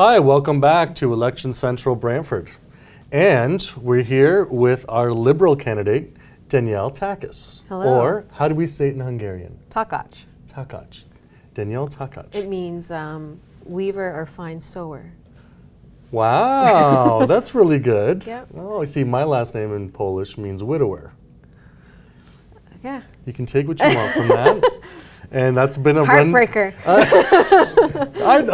Hi, welcome back to Election Central Brantford. And we're here with our Liberal candidate, Danielle Takacs. Hello. Or, how do we say it in Hungarian? Takacs. Takacs. Danielle Takacs. It means weaver or fine sewer. Wow, that's really good. Yep. Oh, I see my last name in Polish means widower. Yeah. You can take what you want from that. And that's been a Heartbreaker.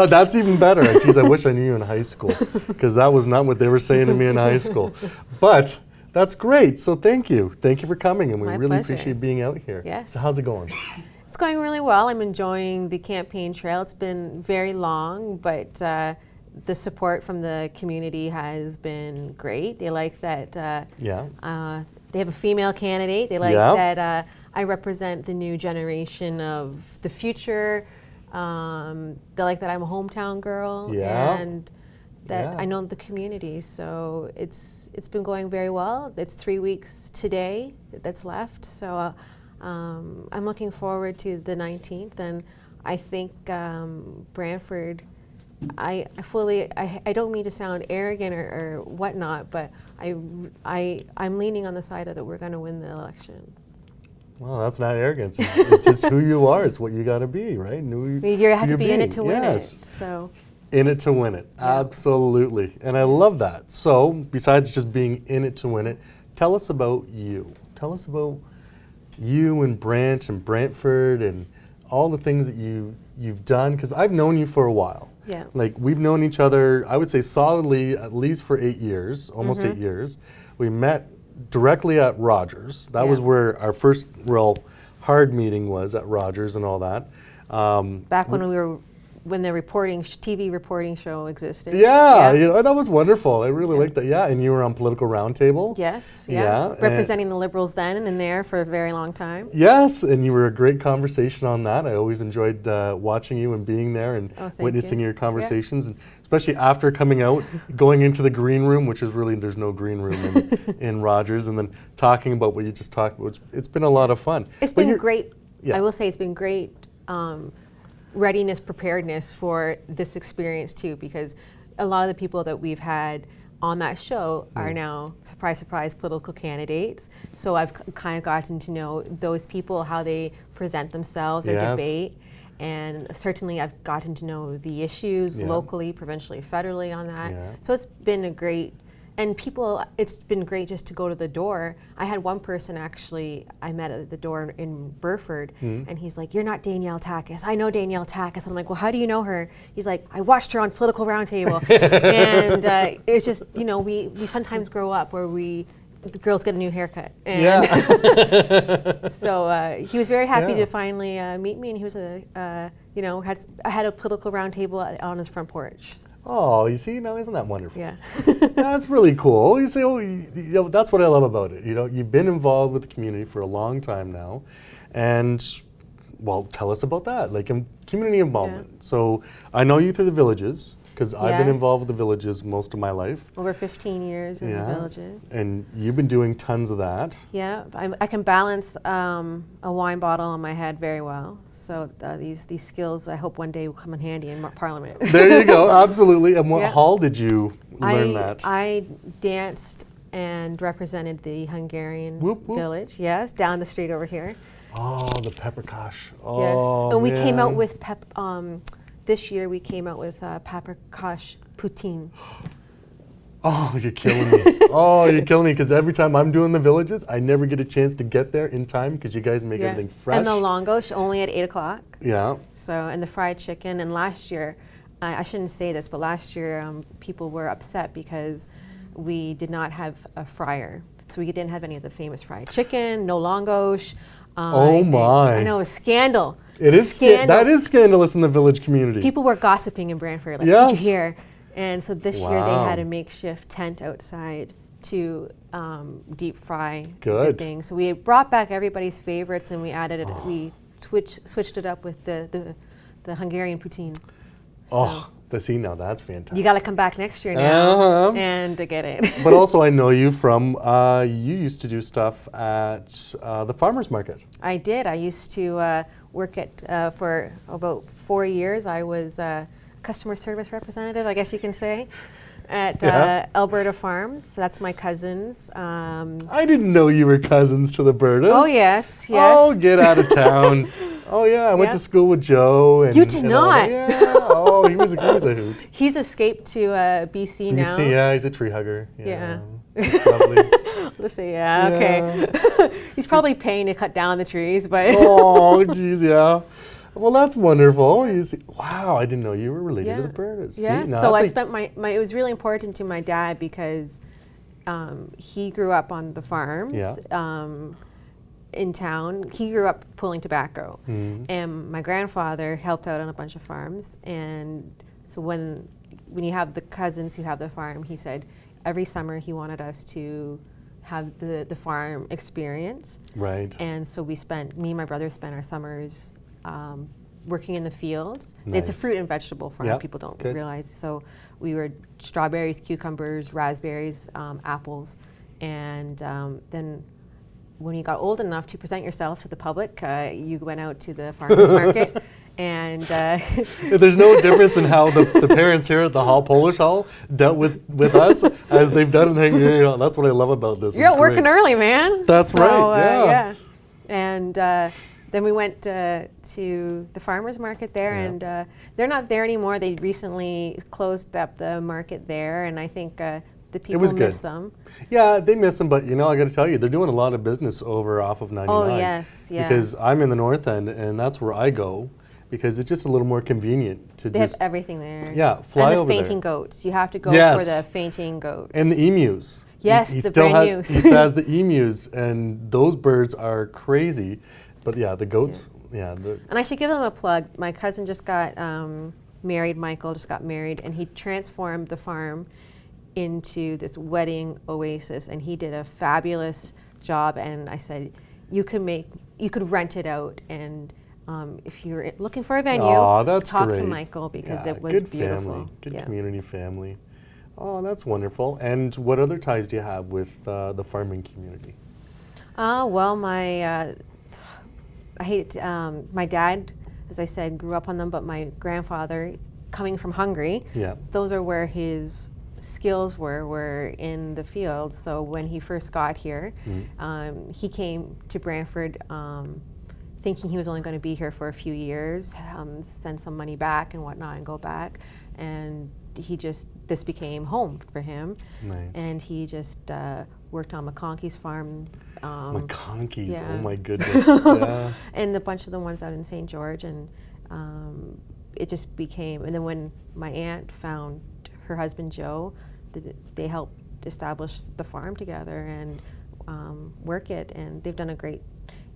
That's even better. Jeez, I wish I knew you in high school, because that was not what they were saying to me in high school. But that's great. So thank you. Thank you for coming, and we My really pleasure. appreciate being out here. Yes. So how's it going? It's going really well. I'm enjoying the campaign trail. It's been very long, but the support from the community has been great. They like that they have a female candidate. They like that I represent the new generation of the future. They like that I'm a hometown girl and that I know the community. So it's been going very well. It's 3 weeks today that's left. So I'm looking forward to the 19th, and I think Branford, I don't mean to sound arrogant or whatnot, but I'm leaning on the side of that we're going to win the election. Well, that's not arrogance. It's just who you are. It's what you got to be, right? You have to be in it to win it. So. In it to win it, absolutely. And I love that. So, besides just being in it to win it, tell us about you. Tell us about you and Brant and Brantford and all the things that you've done, because I've known you for a while. Yeah. Like, we've known each other, I would say solidly at least for 8 years, almost 8 years. We met directly at Rogers. That was where our first real hard meeting was, at Rogers and all that. Back when the TV reporting show existed. Yeah, you know, that was wonderful. I really liked that. Yeah, and you were on Political Roundtable. Yes, representing the Liberals then and there for a very long time. Yes, and you were a great conversation on that. I always enjoyed watching you and being there and witnessing your conversations, and especially after coming out, going into the green room, which is really, there's no green room in Rogers, and then talking about what you just talked about. It's been a lot of fun. It's been great. I will say it's been great. Readiness, preparedness for this experience too, because a lot of the people that we've had on that show are now, surprise, surprise, political candidates. So I've kind of gotten to know those people, how they present themselves or debate. And certainly I've gotten to know the issues locally, provincially, federally on that. So it's been a great, and it's been great just to go to the door. I had one person actually I met at the door in Brantford, and he's like, "You're not Danielle Takacs." "I know Danielle Takacs." And I'm like, "Well, how do you know her?" He's like, "I watched her on Political Roundtable." And it's just, you know, we sometimes grow up where the girls get a new haircut. And so he was very happy to finally meet me, and he was I had a Political Roundtable on his front porch. Oh, you see, now isn't that wonderful? Yeah. That's really cool. You see, that's what I love about it. You know, you've been involved with the community for a long time now, and well, tell us about that, like community involvement. So I know you through the villages, because I've been involved with the villages most of my life. Over 15 years in the villages. And you've been doing tons of that. Yeah, I can balance a wine bottle on my head very well. So these skills, I hope one day will come in handy in Parliament. There you go, absolutely. And what hall did you learn that? I danced and represented the Hungarian village, down the street over here. Oh, the pepperkosh. Oh, yes, and we came out with this year we came out with pepperkosh poutine. Oh, you're killing me. Oh, you're killing me, because every time I'm doing the villages, I never get a chance to get there in time, because you guys make everything fresh. And the longosh only at 8 o'clock. Yeah. So, and the fried chicken. And last year, I shouldn't say this, but last year people were upset because we did not have a fryer. So we didn't have any of the famous fried chicken, no longosh. Oh my! I know, a scandal. It is that is scandalous in the village community. People were gossiping in Brantford. Like, did you hear? And so this year they had a makeshift tent outside to deep fry the thing. So we brought back everybody's favorites, and we added it. We switched it up with the Hungarian poutine. So see, now that's fantastic. You got to come back next year now and to get it. But also, I know you from, you used to do stuff at the farmer's market. I did. I used to work at, for about 4 years. I was customer service representative, I guess you can say, at Alberta Farms. That's my cousins. I didn't know you were cousins to the Bertas. Oh, yes. Oh, get out of town. Oh, yeah, I went to school with Joe. And, you did not? Yeah. Oh, he was a hoot. He's escaped to BC now. BC, yeah, he's a tree hugger. Yeah. It's lovely. Let's say, okay. He's probably paying to cut down the trees, but. Oh, geez, yeah. Well, that's wonderful. Wow, I didn't know you were related to the Bertas. Yeah, so I spent it was really important to my dad because he grew up on the farms in town. He grew up pulling tobacco. And my grandfather helped out on a bunch of farms. And so when you have the cousins who have the farm, he said every summer he wanted us to have the farm experience. Right. And so me and my brother spent our summers working in the fields. Nice. It's a fruit and vegetable farm. People don't realize. So we were strawberries, cucumbers, raspberries, apples, and then when you got old enough to present yourself to the public, you went out to the farmers market. And there's no difference in how the parents here at the Hall Polish Hall dealt with us as they've done. And that's what I love about this. You're working early, man. That's right. Yeah. And then we went to the farmers market there, and they're not there anymore. They recently closed up the market there, and I think the people miss them. Yeah, they miss them, but I got to tell you, they're doing a lot of business over off of 99. Oh, yes, yeah. Because I'm in the north end, and that's where I go, because it's just a little more convenient to They have everything there. Yeah, fly over there. And the fainting goats. You have to go for the fainting goats. And the emus. Yes, he the still brand news. He still has the emus, and those birds are crazy. But yeah, the goats, and I should give them a plug. My cousin just got married, Michael just got married, and he transformed the farm into this wedding oasis, and he did a fabulous job. And I said, you could rent it out, and if you're looking for a venue, talk to Michael, because it was good beautiful. Family, good community family. Oh, that's wonderful. And what other ties do you have with the farming community? Well, my dad, as I said, grew up on them, but my grandfather, coming from Hungary, those are where his skills were in the field. So when he first got here, he came to Brantford thinking he was only going to be here for a few years, send some money back and whatnot and go back. And this became home for him. Nice. And he just worked on McConkey's farm. McConkey's, oh my goodness. Yeah. And a bunch of the ones out in St. George. And it just became, and then when my aunt found her husband Joe, they helped establish the farm together and work it, and they've done a great,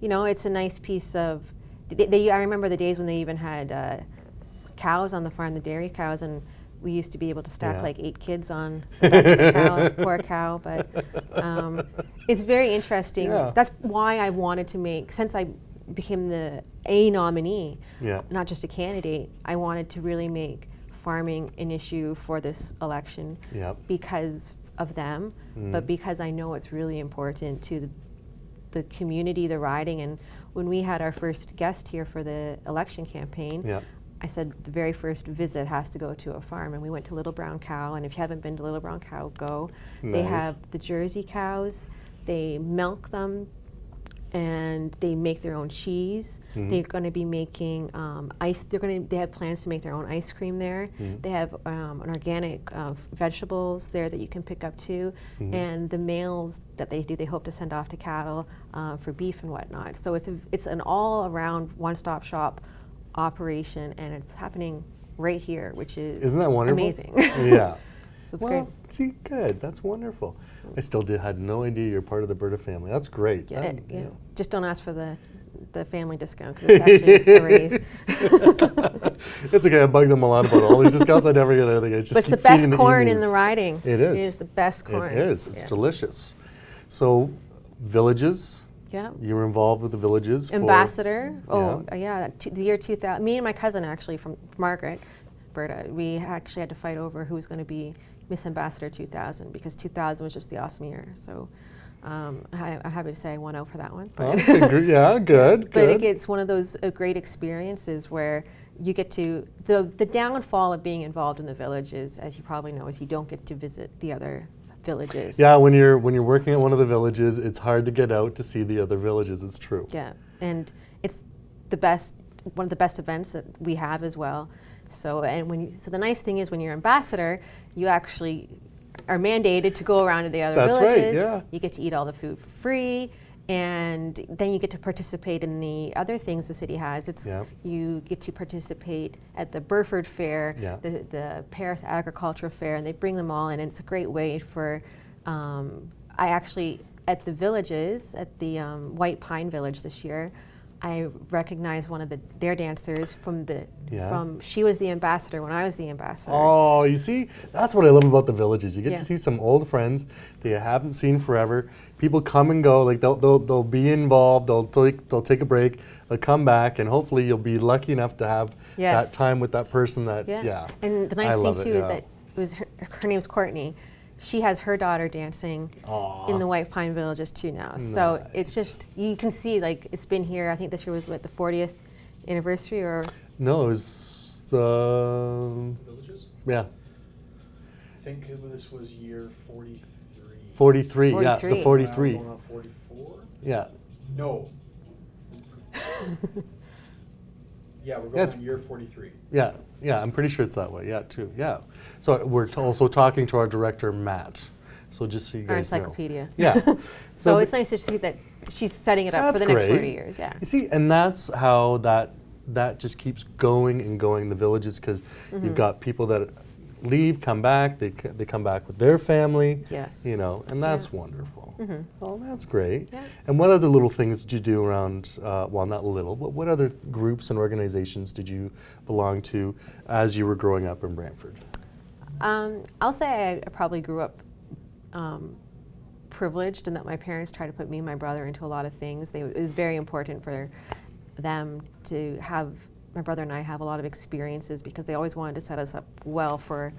it's a nice piece of, I remember the days when they even had cows on the farm, the dairy cows, and we used to be able to stack like 8 kids on the back of the cow, poor cow, but it's very interesting. Yeah. That's why I wanted to make, since I became a nominee, not just a candidate, I wanted to really make farming an issue for this election because of them, but because I know it's really important to the community, the riding. And when we had our first guest here for the election campaign, I said the very first visit has to go to a farm, and we went to Little Brown Cow, and if you haven't been to Little Brown Cow, go. Nice. They have the Jersey cows, they milk them, and they make their own cheese. They're going to be making ice. They have plans to make their own ice cream there. They have an organic vegetables there that you can pick up too. And the males that they do, they hope to send off to cattle for beef and whatnot. So it's an all-around one-stop shop operation, and it's happening right here, which is Isn't that wonderful? Amazing. Yeah. So it's great. See, good. That's wonderful. I still had no idea you're part of the Berta family. That's great. Just don't ask for the family discount, because it's actually a raise. It's okay. I bug them a lot about all these discounts. I never get anything. I just but it's the best corn in the riding. It is. It is the best corn. It is. It's delicious. So, villages. Yeah. You were involved with the villages. Ambassador. The year 2000. Me and my cousin, actually, from Margaret, Berta, we actually had to fight over who was going to be Miss Ambassador 2000, because 2000 was just the awesome year. So I'm happy to say I won out for that one. But yeah, good. But it's one of those great experiences where you get to, the downfall of being involved in the village is, as you probably know, is you don't get to visit the other villages. Yeah, when you're working at one of the villages, it's hard to get out to see the other villages. It's true. Yeah, and it's one of the best events that we have as well. So so the nice thing is when you're ambassador, you actually are mandated to go around to the other villages. Right, yeah. You get to eat all the food for free, and then you get to participate in the other things the city has. You get to participate at the Branford Fair, the Paris Agricultural Fair, and they bring them all in. And it's a great way for, at the villages, at the White Pine Village this year, I recognized one of their dancers from she was the ambassador when I was the ambassador. Oh, you see, that's what I love about the villages. You get to see some old friends that you haven't seen forever. People come and go, like they'll be involved, they'll take a break, they'll come back, and hopefully you'll be lucky enough to have that time with that person that, And the nice thing too is that it was her name's Courtney. She has her daughter dancing in the White Pine Villages too now. Nice. So it's just, you can see, like, it's been here, I think this year was, the 40th anniversary, or? No, it was the... Villages? Yeah. I think this was year 43. 43, yeah, the 43. Going on 44? Yeah. No. Yeah, we're going on year 43. Yeah, I'm pretty sure it's that way. Yeah, too. Yeah. So we're also talking to our director, Matt. So just so you guys our encyclopedia. know. Yeah. So it's nice to see that she's setting it up for the next 40 years. Yeah. You see, and that's how that just keeps going and going. The villages, because you've got people that leave, come back. They come back with their family. Yes. And that's wonderful. Oh, that's great. Yeah. And what other little things did you do around, well, not little, but what other groups and organizations did you belong to as you were growing up in Brantford? I'll say I probably grew up privileged in that my parents tried to put me and my brother into a lot of things. It was very important for them to have, my brother and I have a lot of experiences because they always wanted to set us up well for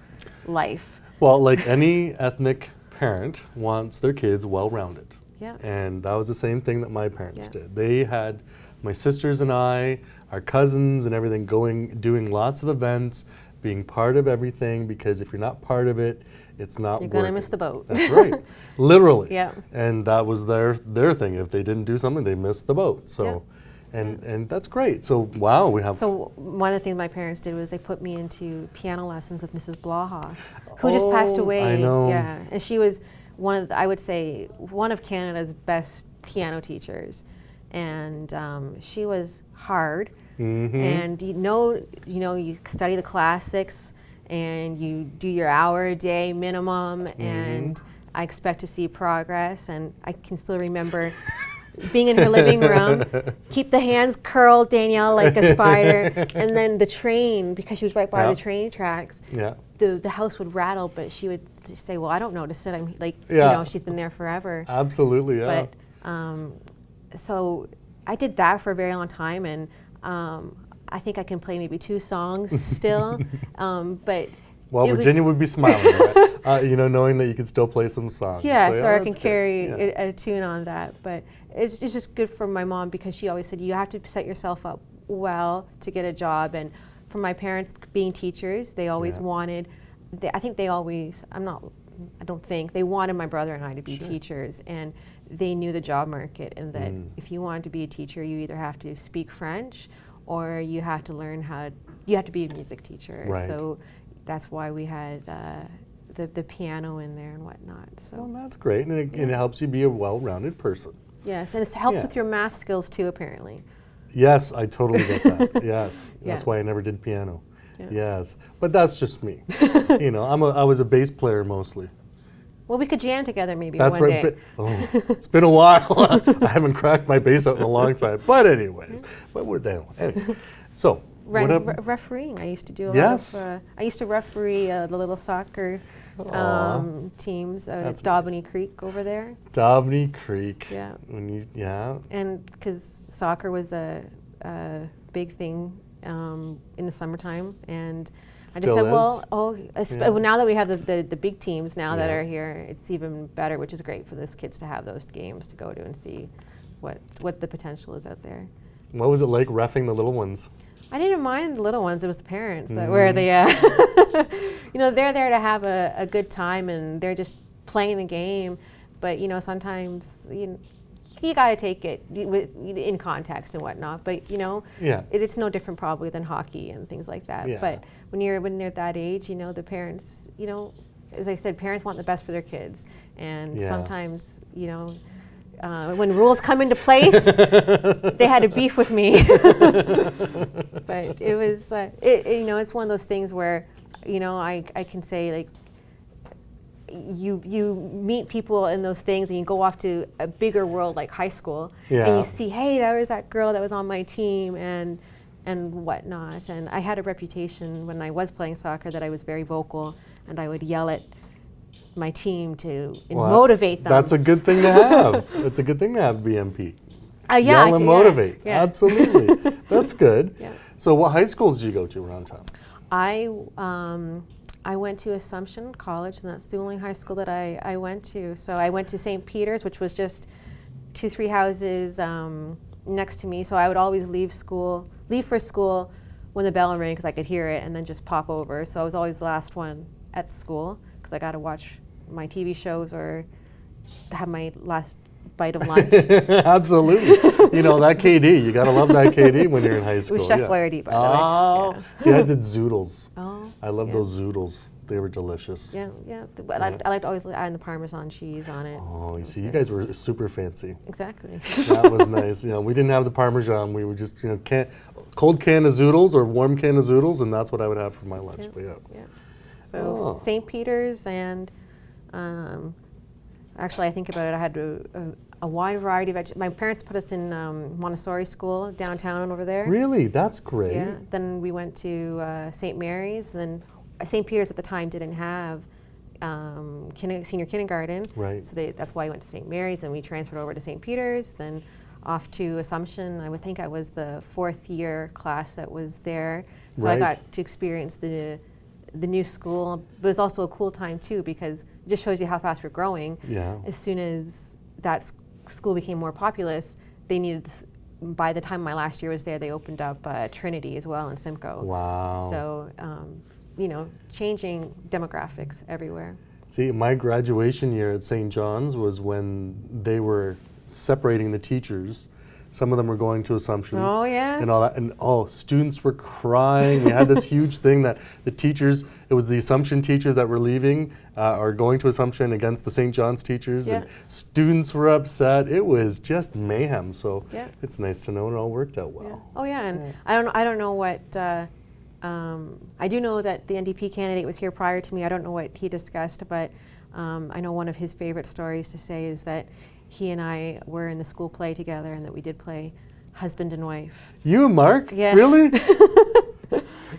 life. Well, like any ethnic parent wants their kids well-rounded. Yeah. And that was the same thing that my parents did. They had my sisters and I, our cousins and everything doing lots of events, being part of everything, because if you're not part of it, it's not You're going to miss the boat. That's right. Literally. Yeah. And that was their thing. If they didn't do something, they missed the boat. So and that's great. So wow, we have. So one of the things my parents did was they put me into piano lessons with Mrs. Blaha, who just passed away. I know. Yeah, and she was I would say one of Canada's best piano teachers, and she was hard. And you study the classics, and you do your hour a day minimum, and I expect to see progress. And I can still remember being in her living room, keep the hands curled, Danielle, like a spider, and then the train, because she was right by the train tracks, the house would rattle, but she would say, well, I don't notice it. I'm like, she's been there forever. Absolutely, yeah. But, so I did that for a very long time, and I think I can play maybe 2 songs still, but... Well, Virginia would be smiling, right? Knowing that you can still play some songs. Yeah, so I can carry a tune on that. But it's just good for my mom, because she always said you have to set yourself up well to get a job. And for my parents being teachers, they always wanted, they wanted my brother and I to be teachers. And they knew the job market, and that if you wanted to be a teacher, you either have to speak French or you have to learn you have to be a music teacher. Right. So that's why we had the piano in there and whatnot. So. Well, that's great, and it helps you be a well-rounded person. Yes, and it helps with your math skills too, apparently. Yes, I totally get that. Yes, that's why I never did piano. Yeah. Yes, but that's just me. I was a bass player mostly. Well, we could jam together maybe that's one day. It's been a while. I haven't cracked my bass out in a long time. But anyways, anyway. So. Refereeing, I used to do a lot of, I used to referee the little soccer teams out at Daubeny Creek over there. Daubeny Creek. Yeah. And because soccer was a big thing in the summertime, and I just said, well, now that we have the big teams now that are here, it's even better, which is great for those kids to have those games to go to and see what the potential is out there. What was it like reffing the little ones? I didn't mind the little ones. It was the parents that were the, they're there to have a good time, and they're just playing the game. But sometimes you got to take it in context and whatnot. But it's no different probably than hockey and things like that. Yeah. But when they're at that age, the parents, as I said, parents want the best for their kids, and sometimes when rules come into place, they had a beef with me. But it was, it's one of those things where, I can say, like, you meet people in those things, and you go off to a bigger world like high school, and you see, hey, there was that girl that was on my team, and whatnot. And I had a reputation when I was playing soccer that I was very vocal, and I would yell at my team to motivate them. That's a good thing to have. It's a good thing to have BMP. Yell and motivate. Yeah. Absolutely. That's good. Yeah. So what high schools did you go to around town? I went to Assumption College, and that's the only high school that I went to. So I went to St. Peter's, which was just 2-3 houses next to me. So I would always leave for school when the bell rang, because I could hear it, and then just pop over. So I was always the last one at school, because I got to watch my TV shows or have my last bite of lunch. Absolutely. That KD, you got to love that KD when you're in high school. It was Chef Flaherty, by the way. Oh, see, I did zoodles. Oh, I love those zoodles. They were delicious. Yeah. But I liked always adding the Parmesan cheese on it. Oh, you see, you guys were super fancy. Exactly. That was nice. We didn't have the Parmesan. We were just, cold can of zoodles or warm can of zoodles, and that's what I would have for my lunch. But yeah. So St. Peter's, and actually, I think about it, I had a wide variety of my parents put us in Montessori school downtown over there. Really? That's great. Yeah. Then we went to St. Mary's. Then St. Peter's at the time didn't have senior kindergarten. Right. So that's why I went to St. Mary's. Then we transferred over to St. Peter's. Then off to Assumption. I would think I was the 4th year class that was there. So Right. I got to experience the new school, but it's also a cool time too, because it just shows you how fast we're growing. Yeah. As soon as that school became more populous, they needed this. By the time my last year was there, they opened up Trinity as well in Simcoe. Wow. So, changing demographics everywhere. See, my graduation year at St. John's was when they were separating the teachers. Some of them were going to Assumption. Oh, yes. And all that. And students were crying. We had this huge thing that the teachers, it was the Assumption teachers that were leaving or going to Assumption against the St. John's teachers. Yeah. And students were upset. It was just mayhem. So Yeah. it's nice to know it all worked out well. Yeah. Oh, yeah. And I don't know what, I do know that the NDP candidate was here prior to me. I don't know what he discussed, but I know one of his favorite stories to say is that he and I were in the school play together, and that we did play husband and wife. You and Mark? Yes. Really?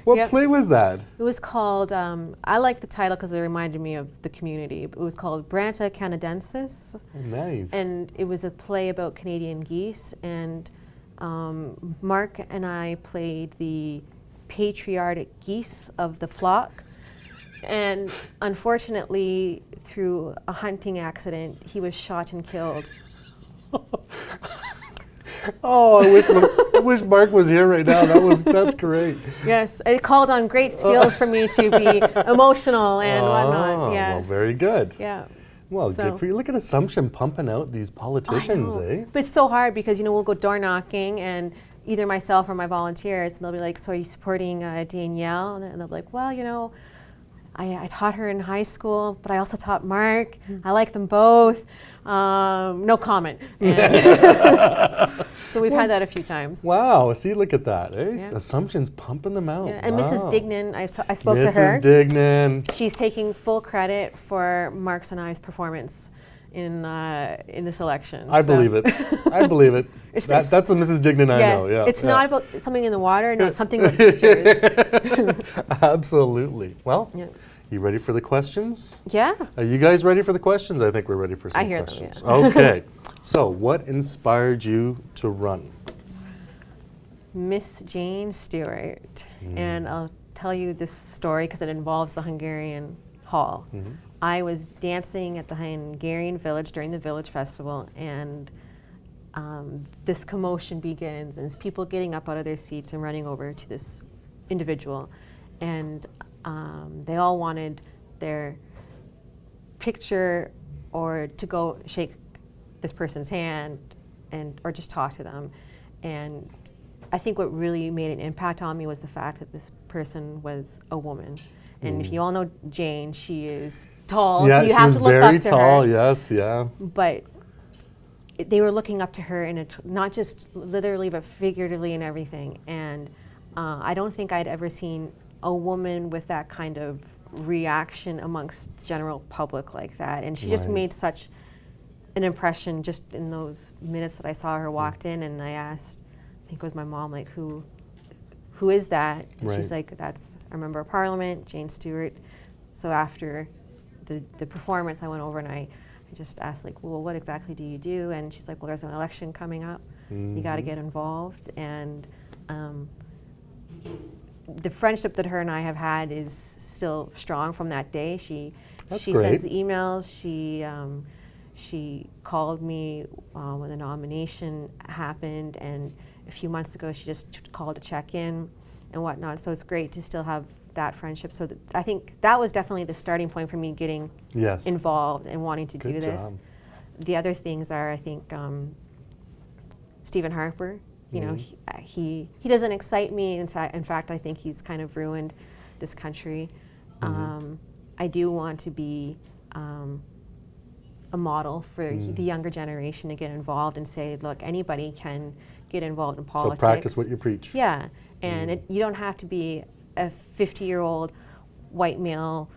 What Yep. play was that? It was called, I like the title because it reminded me of the community. It was called Branta Canadensis. Oh, nice. And it was a play about Canadian geese. And Mark and I played the patriotic geese of the flock. And unfortunately, through a hunting accident, he was shot and killed. Oh, I wish Mark was here right now. That's great. Yes, it called on great skills for me to be emotional and whatnot. Yes. Well, very good. Yeah. Well, good for you. Look at Assumption pumping out these politicians, eh? But it's so hard because, we'll go door knocking, and either myself or my volunteers, and they'll be like, so are you supporting Danielle? And they'll be like, well, I taught her in high school, but I also taught Mark. I like them both. No comment. So we've had that a few times. Wow. See, look at that, eh? Yeah. Assumption's pumping them out. Yeah. And Wow. Mrs. Dignan, I spoke to her. Mrs. Dignan. She's taking full credit for Mark's and I's performance in this election. I believe it. I believe it. It's That's the Mrs. Dignan I know. Yeah. It's not about something in the water. No, it's something with teachers. Absolutely. Well, Yeah. you ready for the questions? Yeah. Are you guys ready for the questions? I think we're ready for some I hear them, questions. yeah. Okay. So, what inspired you to run? Miss Jane Stuart. And I'll tell you this story because it involves the Hungarian Hall. Mm-hmm. I was dancing at the Hungarian Village during the Village Festival, and this commotion begins, and it's people getting up out of their seats and running over to this individual, and they all wanted their picture or to go shake this person's hand or just talk to them. And I think what really made an impact on me was the fact that this person was a woman. And if you all know Jane, she is tall, Yeah, so you she have was to look very up to tall, her. yes, yeah. But they were looking up to her in not just literally, but figuratively and everything. And I don't think I'd ever seen a woman with that kind of reaction amongst the general public like that. And she just Right. made such an impression just in those minutes that I saw her walked in, and I asked, I think it was my mom, like, who is that? And she's Right. like, that's our member of parliament, Jane Stuart. So after the performance, I went over and I just asked, like, well, what exactly do you do? And she's like, well, there's an election coming up. You got to get involved. And the friendship that her and I have had is still strong from that day. She great. sends emails. She called me when the nomination happened, and a few months ago she just called to check in and whatnot. So it's great to still have that friendship. So I think that was definitely the starting point for me getting Yes. involved and wanting to do Good this. job. The other things are, I think, Stephen Harper. You know, he doesn't excite me. In fact, I think he's kind of ruined this country. I do want to be a model for the younger generation to get involved and say, look, anybody can get involved in So politics. practice what you preach. Yeah, and you don't have to be a 50-year-old white male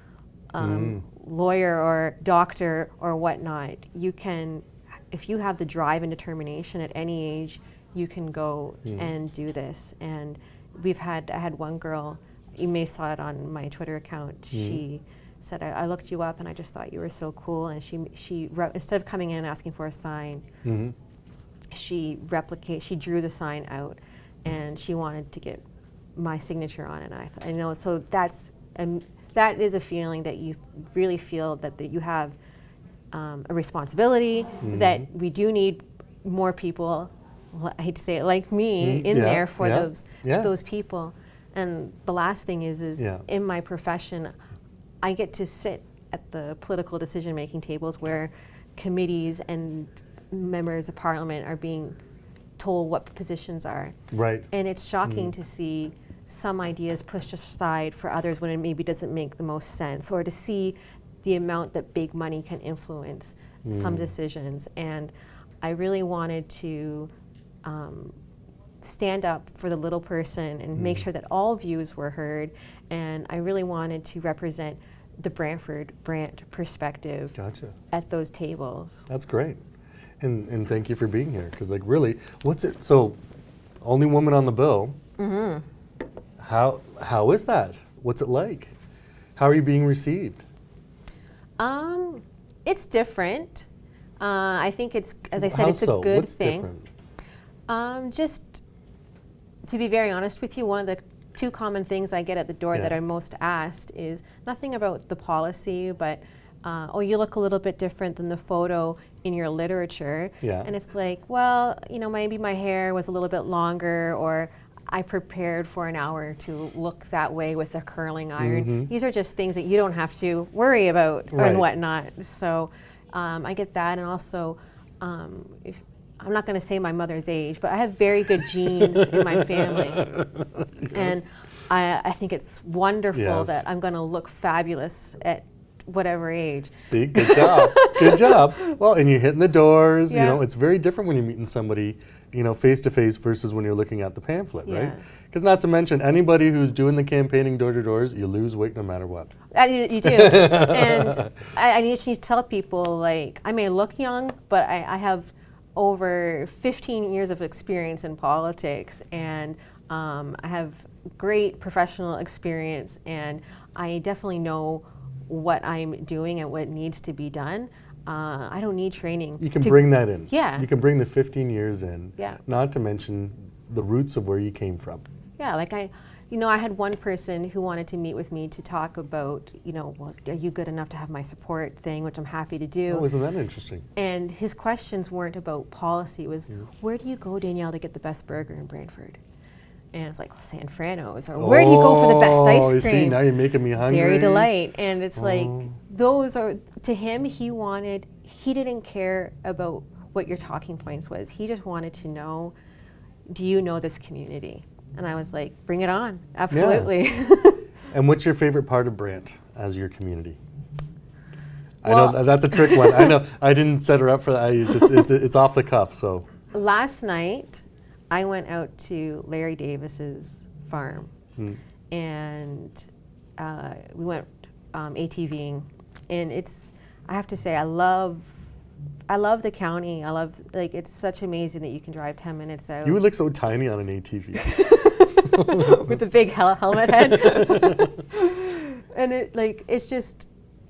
lawyer or doctor or whatnot. You can, if you have the drive and determination at any age, you can go and do this. And I had one girl, you may saw it on my Twitter account, she said, I looked you up and I just thought you were so cool. And she instead of coming in and asking for a sign, she drew the sign out and she wanted to get my signature on it. And I know, so that is a feeling that you really feel that you have a responsibility, that we do need more people, I hate to say it, like me, in there for those people. And the last thing is in my profession, I get to sit at the political decision-making tables where committees and members of parliament are being told what positions are. Right. And it's shocking to see some ideas pushed aside for others when it maybe doesn't make the most sense, or to see the amount that big money can influence some decisions. And I really wanted to stand up for the little person and make sure that all views were heard. And I really wanted to represent the Brant perspective at those tables. That's great. And thank you for being here. Because, like, really, what's it? So, only woman on the bill. How is that? What's it like? How are you being received? It's different. I think it's, as I said, it's a good What's thing. Different? Just to be very honest with you, one of the two common things I get at the door that I'm most asked is nothing about the policy, but oh, you look a little bit different than the photo in your literature. And it's like, well, you know, maybe my hair was a little bit longer, or I prepared for an hour to look that way with a curling iron. These are just things that you don't have to worry about and whatnot. So I get that. And also, I'm not going to say my mother's age, but I have very good genes in my family. And I think it's wonderful that I'm going to look fabulous at whatever age. See, good job. Good job. Well, and you're hitting the doors. You know, it's very different when you're meeting somebody, you know, face to face versus when you're looking at the pamphlet, right? Because not to mention, anybody who's doing the campaigning door to doors, you lose weight no matter what. You do. And I need to tell people, like, I may look young, but I have over 15 years of experience in politics, and I have great professional experience, and I definitely know what I'm doing and what needs to be done. I don't need training. You can bring that in. Yeah. You can bring the 15 years in. Yeah. Not to mention the roots of where you came from. Yeah, like I had one person who wanted to meet with me to talk about, well, are you good enough to have my support thing, which I'm happy to do. Oh, isn't that interesting? And his questions weren't about policy. It was, where do you go, Danielle, to get the best burger in Brantford? And it's like, well, San Frano's, or where do you go for the best ice cream? See, now you're making me hungry. Dairy Delight. And it's like, those are, to him, he didn't care about what your talking points was. He just wanted to know, do you know this community? And I was like, bring it on, absolutely. Yeah. And what's your favorite part of Brant as your community? Well, I know that's a trick one. I know I didn't set her up for that. It's off the cuff, so. Last night, I went out to Larry Davis's farm, and we went ATVing, and I have to say, I love the county. It's such amazing that you can drive 10 minutes out. You would look so tiny on an ATV. With a big helmet head. And it's just,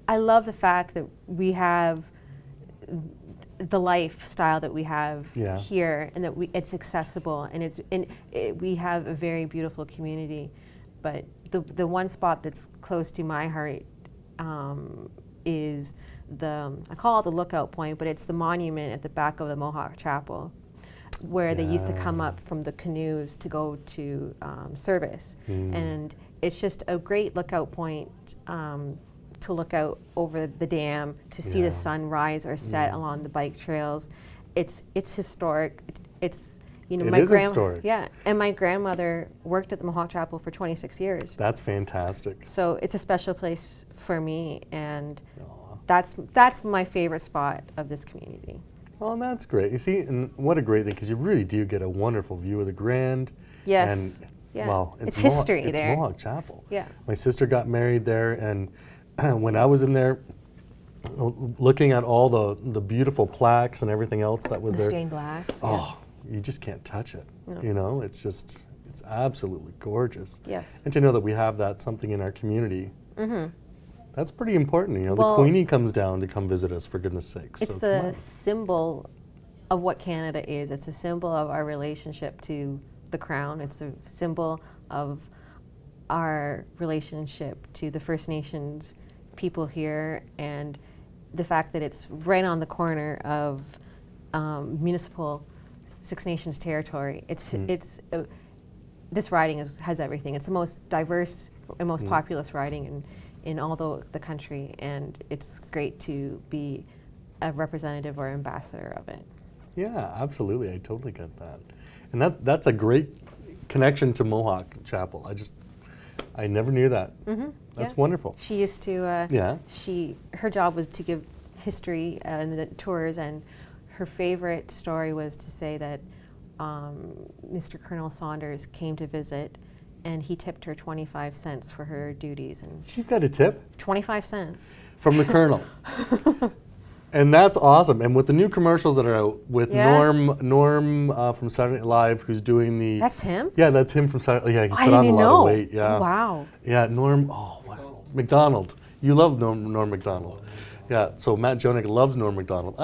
I love the fact that we have the lifestyle that we have here, and that it's accessible, and we have a very beautiful community. But the one spot that's close to my heart is I call it the lookout point, but it's the monument at the back of the Mohawk Chapel, where they used to come up from the canoes to go to service. And it's just a great lookout point to look out over the dam, to see the sun rise or set along the bike trails. It's historic. It's my historic. Yeah, and my grandmother worked at the Mohawk Chapel for 26 years. That's fantastic. So it's a special place for me, and that's my favorite spot of this community. Oh, that's great. You see, and what a great thing, because you really do get a wonderful view of the Grand. Yes. And, well, it's history it's there. Mohawk Chapel. Yeah. My sister got married there, and when I was in there, looking at all the beautiful plaques and everything else that was there. Stained glass. Oh, you just can't touch it. No. It's absolutely gorgeous. Yes. And to know that we have something in our community. That's pretty important. The Queenie comes down to come visit us, for goodness sakes. It's a symbol of what Canada is. It's a symbol of our relationship to the Crown. It's a symbol of our relationship to the First Nations people here, and the fact that it's right on the corner of municipal Six Nations territory. This riding has everything. It's the most diverse and most populous riding in all the country, and it's great to be a representative or ambassador of it. Yeah, absolutely. I totally get that. And that's a great connection to Mohawk Chapel. I never knew that. That's wonderful. She used to, her job was to give history and the tours, and her favorite story was to say that Mr. Colonel Saunders came to visit, and he tipped her 25 cents for her duties. And she's got a tip? 25 cents. From the Colonel. And that's awesome. And with the new commercials that are out with Norm from Saturday Night Live, who's doing the... That's him? Yeah, that's him from Saturday. Yeah, he's I put on a didn't lot know. of weight. Yeah. Oh, wow. Yeah, Norm. Oh, wow. McDonald. You love Norm McDonald. Yeah. So Matt Jonick loves Norm McDonald.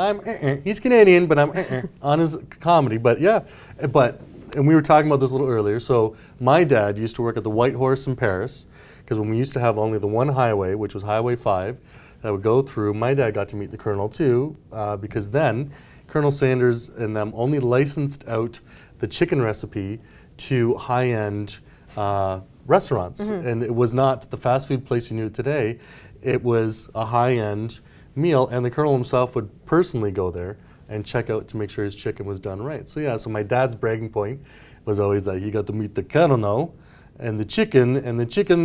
He's Canadian, but I'm on his comedy. But yeah, and we were talking about this a little earlier. So my dad used to work at the White Horse in Paris, because when we used to have only the one highway, which was Highway 5. That would go through. My dad got to meet the Colonel too, because then Colonel Sanders and them only licensed out the chicken recipe to high-end restaurants. And it was not the fast food place you knew today. It was a high-end meal, and the Colonel himself would personally go there and check out to make sure his chicken was done right. So yeah, so my dad's bragging point was always that he got to meet the Colonel and the chicken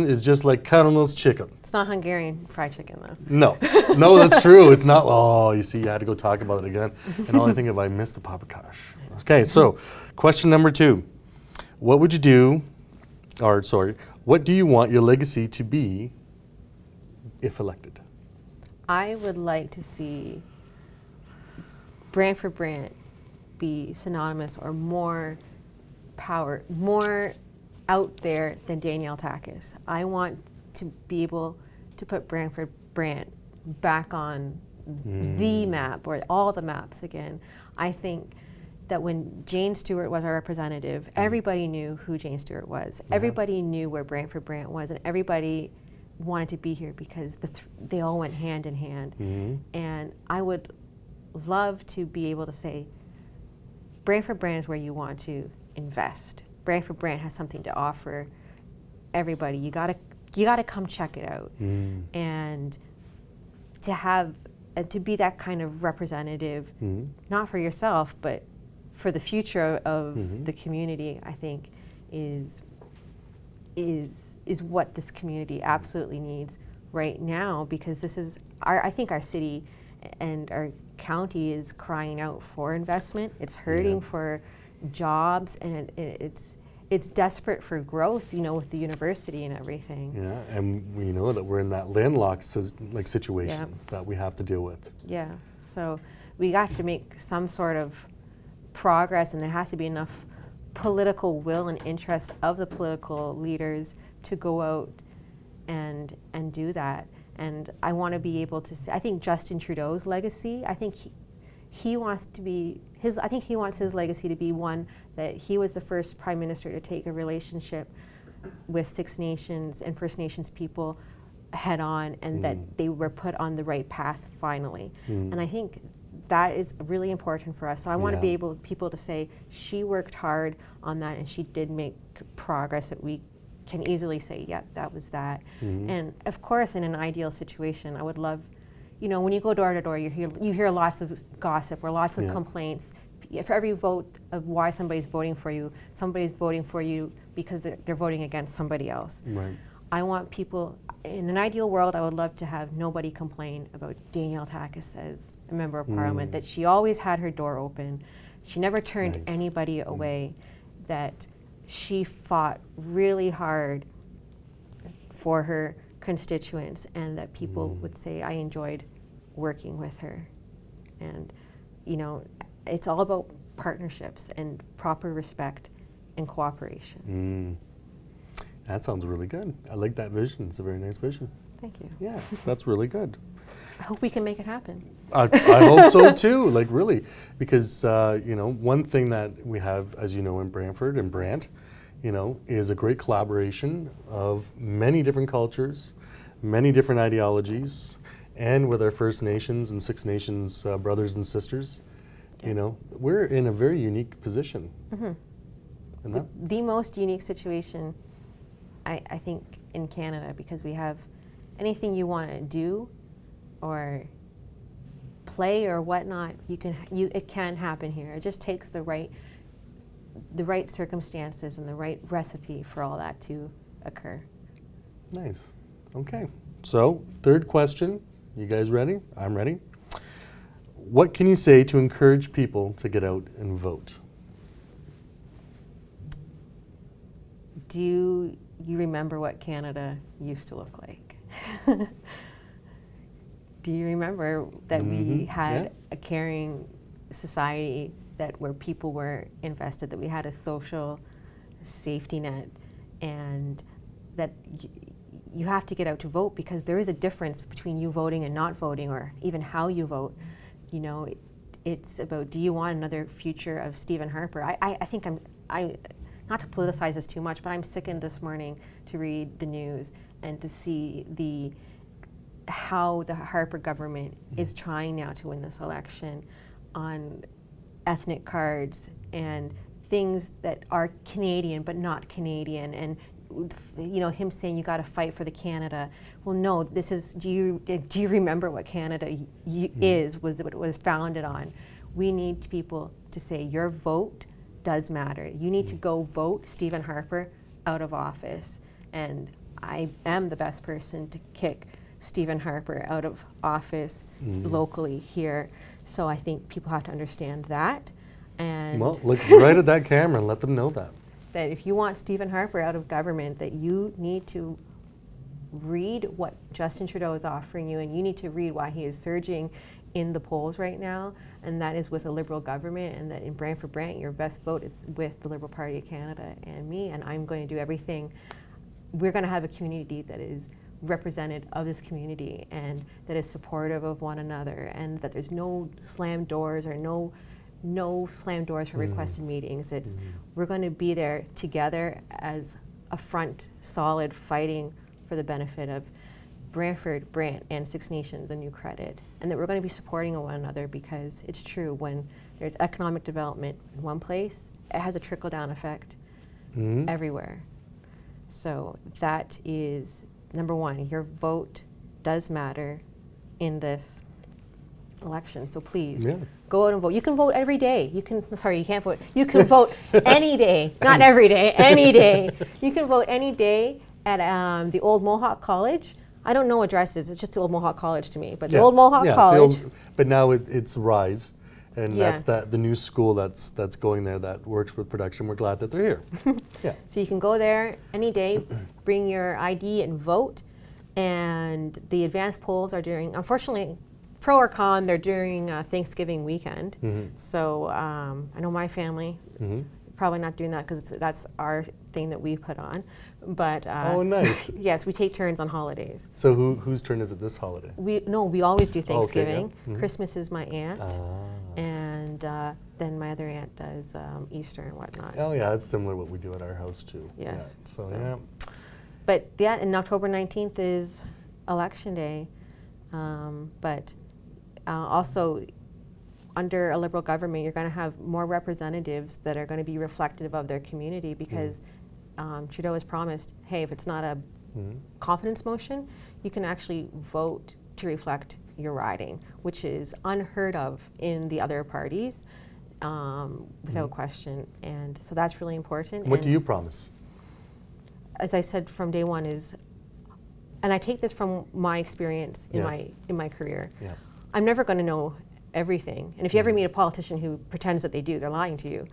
is just like Colonel's chicken. It's not Hungarian fried chicken, though. No, that's true. It's not. Oh, you see, you had to go talk about it again. And all I think of, I missed the paprikash. Okay, so question number 2. What would you do, what do you want your legacy to be if elected? I would like to see Branford Brant be synonymous or more out there than Danielle Takacs. I want to be able to put Brantford Brant back on the map, or all the maps again. I think that when Jane Stuart was our representative, everybody knew who Jane Stuart was. Everybody knew where Brantford Brant was, and everybody wanted to be here because they all went hand in hand. And I would love to be able to say, Brantford Brant is where you want to invest. Brantford Brant has something to offer everybody. You gotta come check it out. And to be that kind of representative, not for yourself, but for the future of the community, I think is what this community absolutely needs right now, because this is I think our city and our county is crying out for investment. It's hurting for jobs, and it's desperate for growth, with the university and everything. Yeah, and we know that we're in that landlocked situation that we have to deal with. Yeah, so we have to make some sort of progress, and there has to be enough political will and interest of the political leaders to go out and do that. And I want to be able to say, I think Justin Trudeau's legacy, I think he wants his legacy to be one that he was the first Prime Minister to take a relationship with Six Nations and First Nations people head on, and that they were put on the right path finally. And I think that is really important for us. So I want to be able people to say she worked hard on that and she did make progress, that we can easily say, yeah, that was that. And of course, in an ideal situation, I would love, when you go door to door, you hear lots of gossip or lots of complaints. For every vote of why somebody's voting for you, somebody's voting for you because they're voting against somebody else. Right. I want people, in an ideal world, I would love to have nobody complain about Danielle Takacs as a member of Parliament, that she always had her door open. She never turned anybody away, that she fought really hard for her constituents, and that people would say, I enjoyed working with her. And, it's all about partnerships and proper respect and cooperation. That sounds really good. I like that vision. It's a very nice vision. Thank you. Yeah, that's really good. I hope we can make it happen. I hope so too, really, because one thing that we have, as you know, in Brantford and Brant, is a great collaboration of many different cultures, many different ideologies, and with our First Nations and Six Nations brothers and sisters, we're in a very unique position. And that's the most unique situation, I think, in Canada, because we have anything you want to do or play or whatnot, it can happen here. It just takes the right circumstances and the right recipe for all that to occur. nice. Okay. So, third question. You guys ready? I'm ready. What can you say to encourage people to get out and vote? Do you remember what Canada used to look like? Do you remember that we had a caring society, where people were invested, that we had a social safety net, and that you have to get out to vote, because there is a difference between you voting and not voting, or even how you vote. It's about, do you want another future of Stephen Harper? I think I not to politicize this too much, but I'm sickened this morning to read the news and to see how the Harper government is trying now to win this election on ethnic cards and things that are Canadian but not Canadian, and him saying you got to fight for the Canada. Well, no, this is. Do you remember what Canada was what it was founded on? We need people to say your vote does matter. You need to go vote Stephen Harper out of office, and I am the best person to kick Stephen Harper out of office locally here. So I think people have to understand that. And well, look right at that camera and let them know that if you want Stephen Harper out of government, that you need to read what Justin Trudeau is offering you, and you need to read why he is surging in the polls right now, and that is with a Liberal government, and that in Brantford Brant, your best vote is with the Liberal Party of Canada and me, and I'm going to do everything. We're going to have a community that is representative of this community and that is supportive of one another, and that there's no slammed doors or no no slam doors for requested meetings. It's we're going to be there together as a front, solid, fighting for the benefit of Brantford, Brant, and Six Nations and New Credit, and that we're going to be supporting one another, because it's true, when there's economic development in one place, it has a trickle-down effect everywhere. So that is number one. Your vote does matter in this election, so please go out and vote. You can vote every day. You can, sorry, you can't vote. You can vote any day, not every day, any day. You can vote any day at the Old Mohawk College. I don't know addresses, it's just the Old Mohawk College to me, but the Old Mohawk College. But now it's Rise, and that's the new school that's going there that works with production. We're glad that they're here. So you can go there any day, bring your ID and vote, and the advanced polls are during, unfortunately, pro or con, they're during Thanksgiving weekend. So I know my family, probably not doing that because that's our thing that we put on. But oh, nice. Yes, we take turns on holidays. So whose turn is it this holiday? We always do Thanksgiving. Okay, Christmas is my aunt, and then my other aunt does Easter and whatnot. Oh yeah, that's similar what we do at our house too. Yes. Yeah, so. But and October 19th is Election Day, but also under a Liberal government, you're going to have more representatives that are going to be reflective of their community, because Trudeau has promised, hey, if it's not a confidence motion, you can actually vote to reflect your riding, which is unheard of in the other parties, without question. And so that's really important. What do you promise? As I said from day one is, and I take this from my experience in my career, I'm never going to know everything. And if you ever meet a politician who pretends that they do, they're lying to you.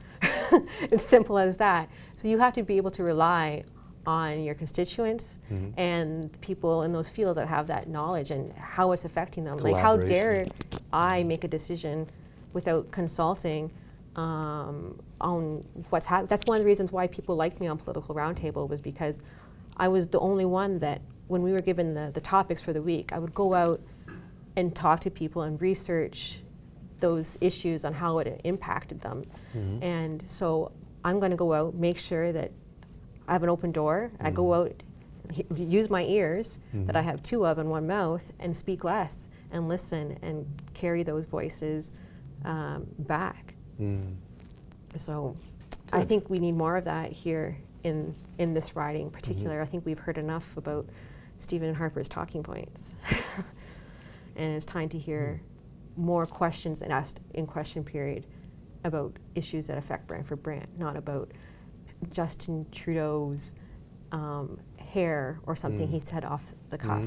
It's simple as that. So you have to be able to rely on your constituents and the people in those fields that have that knowledge and how it's affecting them. Like, how dare I make a decision without consulting on what's happening? That's one of the reasons why people liked me on Political Roundtable, was because I was the only one that, when we were given the topics for the week, I would go out and talk to people and research those issues on how it impacted them. And so I'm going to go out, make sure that I have an open door. I go out, use my ears that I have two of and one mouth, and speak less and listen and carry those voices back. So good. I think we need more of that here in this riding in particular. I think we've heard enough about Stephen Harper's talking points. And it's time to hear more questions and asked in question period about issues that affect Brantford Brant, not about Justin Trudeau's hair or something he said off the cuff.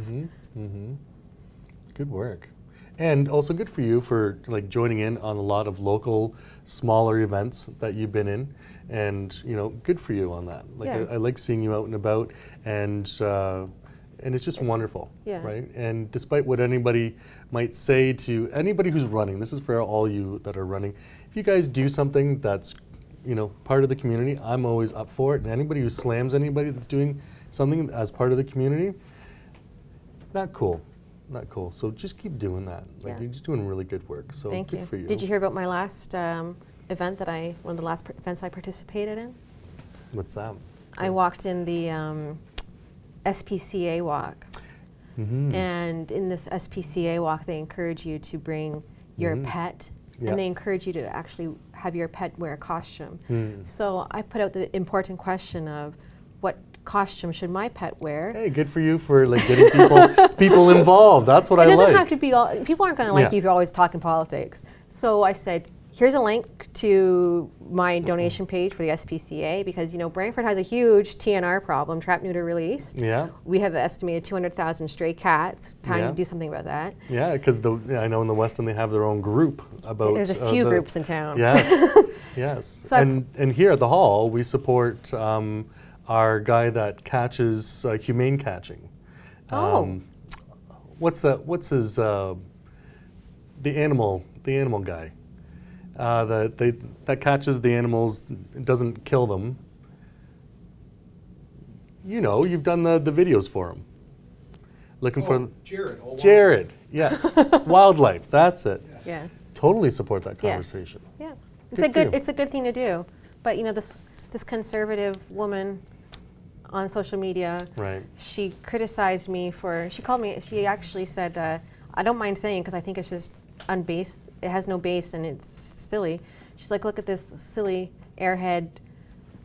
Good work. And also good for you for joining in on a lot of local, smaller events that you've been in, and good for you on that. I like seeing you out and about, and it's just wonderful, right? And despite what anybody might say to anybody who's running, this is for all you that are running, if you guys do something that's part of the community, I'm always up for it. And anybody who slams anybody that's doing something as part of the community, not cool. So just keep doing that. You're just doing really good work. So Thank good you. for you. Did you hear about my last event one of the last events I participated in? What's that? I walked in the SPCA walk. And in this SPCA walk, they encourage you to bring your pet, and they encourage you to actually have your pet wear a costume. So I put out the important question of, what costume should my pet wear? Hey, good for you for getting people involved. That's what I like. It doesn't have to be all, people aren't going to like you if you're always talking politics. So I said, here's a link to my donation page for the SPCA, because Brantford has a huge TNR problem, trap, neuter, release. We have estimated 200,000 stray cats. Time to do something about that. Yeah, because I know in the Weston they have their own group about. There's a few groups in town. Yes, yes. So and here at the hall we support our guy that catches humane catching. What's that? What's his the animal guy? That catches the animals, doesn't kill them. You've done the videos for him. Looking for Jared. Jared, yes. Wildlife, that's it. Yes. Yeah. Totally support that conversation. Yeah. It's a good thing to do. But this conservative woman on social media, Right. she criticized me she actually said, I don't mind saying because I think it's just unbased. It has no base and it's silly. She's like, look at this silly airhead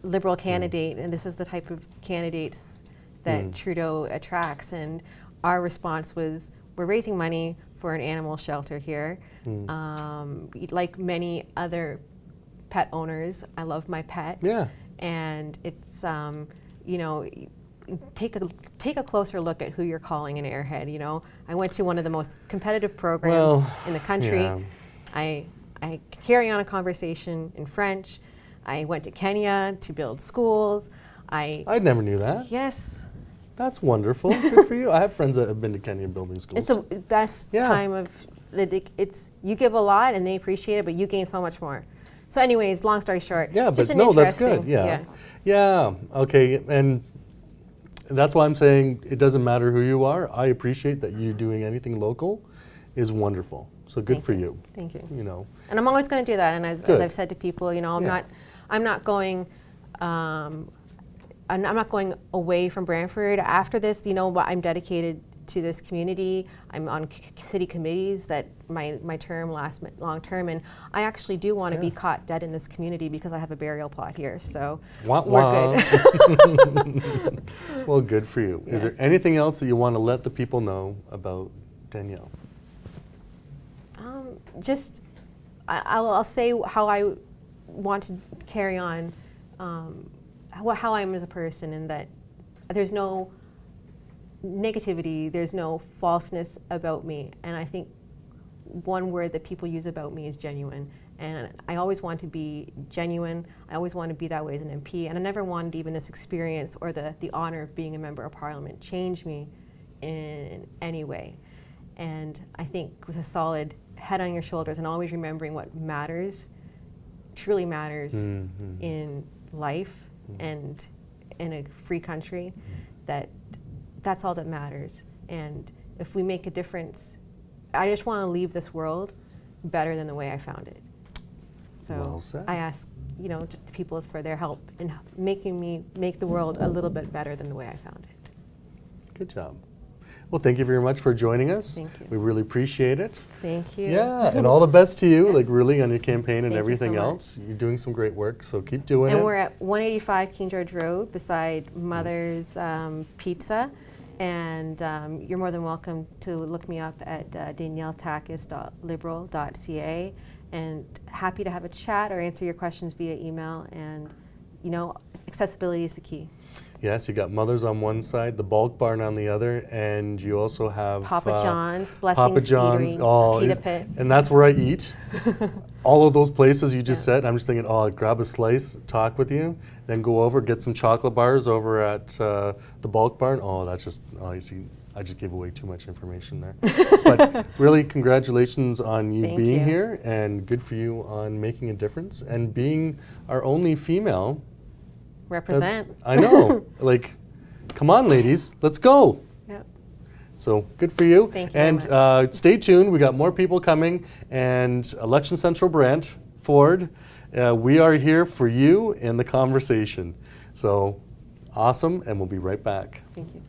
liberal candidate, and this is the type of candidates that Trudeau attracts. And our response was, we're raising money for an animal shelter here. Like many other pet owners, I love my pet. Yeah. And it's, take a closer look at who you're calling an airhead. I went to one of the most competitive programs in the country. Yeah. I carry on a conversation in French. I went to Kenya to build schools. I never knew that. Yes. That's wonderful. Good for you. I have friends that have been to Kenya building schools. It's the best time of, you give a lot and they appreciate it, but you gain so much more. So anyways, long story short. Yeah, just but no, that's good. Yeah. Okay, and that's why I'm saying it doesn't matter who you are. I appreciate that you doing anything local is wonderful. So good for you. Thank you. And I'm always going to do that. And as I've said to people, I'm not going away from Brantford after this. But I'm dedicated to this community. I'm on city committees that my term lasts long term, and I actually do want to be caught dead in this community because I have a burial plot here. So we're good. Well, good for you. Is there anything else that you want to let the people know about Danielle? I'll say how I want to carry on, how I am as a person, and that there's no negativity, there's no falseness about me. And I think one word that people use about me is genuine. And I always want to be genuine. I always want to be that way as an MP. And I never wanted even this experience or the honor of being a member of Parliament change me in any way. And I think with a solid head on your shoulders and always remembering what matters, truly matters in life and in a free country, that's all that matters. And if we make a difference, I just want to leave this world better than the way I found it. So well said. I ask, people for their help in making me make the world a little bit better than the way I found it. Good job. Well, thank you very much for joining us. Thank you. We really appreciate it. Thank you. Yeah, and all the best to you, really on your campaign and Thank you everything so much. else. You're doing some great work, so keep doing it. And we're at 185 King George Road beside Mother's Pizza. And you're more than welcome to look me up at danielletakacs.liberal.ca. And happy to have a chat or answer your questions via email. And, accessibility is the key. Yes, you got Mother's on one side, the Bulk Barn on the other, and you also have Papa John's, Blessings Papa John's, Eatery, Pita Pit. And that's where I eat. All of those places you just said, I'm just thinking, I'd grab a slice, talk with you, then go over, get some chocolate bars over at the Bulk Barn. You see, I just gave away too much information there. But really, congratulations on you being here, and good for you on making a difference and being our only female. Represent. I know. Come on, ladies, let's go. Yep. So good for you. Thank you and very much. Stay tuned. We got more people coming. And Election Central Brantford, we are here for you in the conversation. So awesome, and we'll be right back. Thank you.